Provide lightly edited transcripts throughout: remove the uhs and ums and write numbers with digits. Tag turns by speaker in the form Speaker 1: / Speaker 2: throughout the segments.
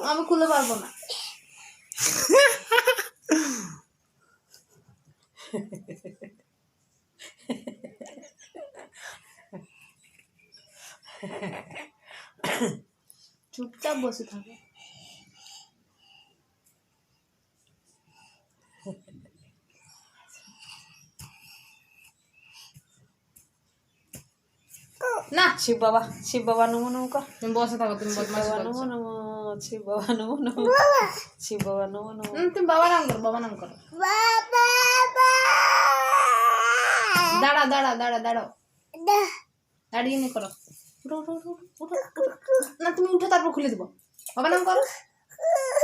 Speaker 1: আমি খুলে পারবো না। চুপচাপ বসে থাকো। না
Speaker 2: শিব বাবা নমো নমো কর।
Speaker 1: তুমি বসে থাকো, তুমি বদমাশি করছো।
Speaker 2: নমো নমো শিব বাবা নমো নমো শিব বাবা নমো নমো।
Speaker 1: তুমি বাবা নাম করো, বাবা নাম করো। দাঁড়াও দাঁড়াও দাঁড়াও দাঁড়াও, দাঁড়িয়ে নি করো। উঠো উঠো উঠো উঠো উঠো। না তুমি উঠো, তারপর খুলে দিব। বাবা নাম করো,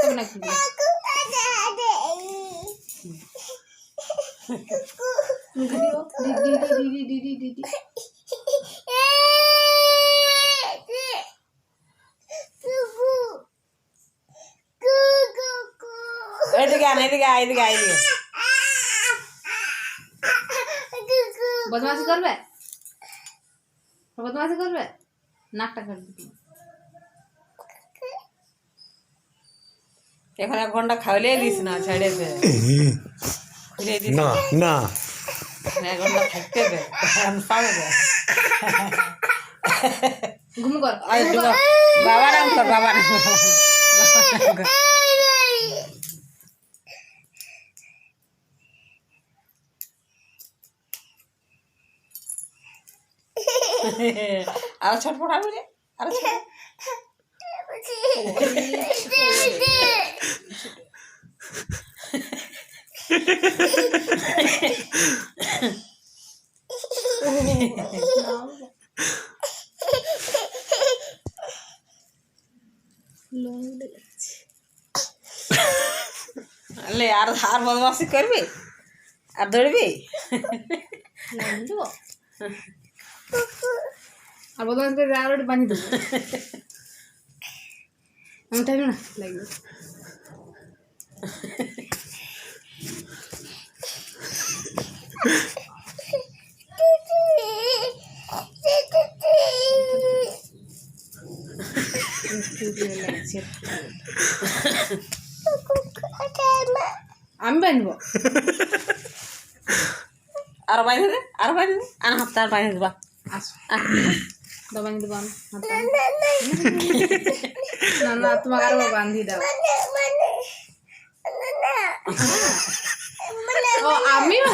Speaker 1: তবে না খুলবে।
Speaker 2: এদিকে আন, এদিকে আয়, এদিকে আয়, এদিকে।
Speaker 1: বদমাশি করবে, বদমাশি করবে, নাকটা কাটবে।
Speaker 2: এখন 1 ঘন্টা খাওয়ালে দিস না, ছেড়ে দে।
Speaker 3: না না
Speaker 2: 1 ঘন্টা থাকতে দে, পাবে দে।
Speaker 1: ঘুম কর,
Speaker 2: বাবা নাম কর, বাবা নাম কর, বাবা নাম কর। আরো ছটফট হবে রে, আরো ছটফট। লে আর বদমাশি করবি, আর দৌড়বি।
Speaker 1: আর বদমাশি করে আর ওটা বানিয়ে দেবো। আমি থাকবে না লাগবে। আমি বানবো,
Speaker 2: আর বাইরে দে, আর বাইরে দে, আর হাতটা আর বাইরে দেবা।
Speaker 1: আসো বানিয়ে দেবো আমি। না না তোমাকে আরো বান্ধি দাও। ও আমিও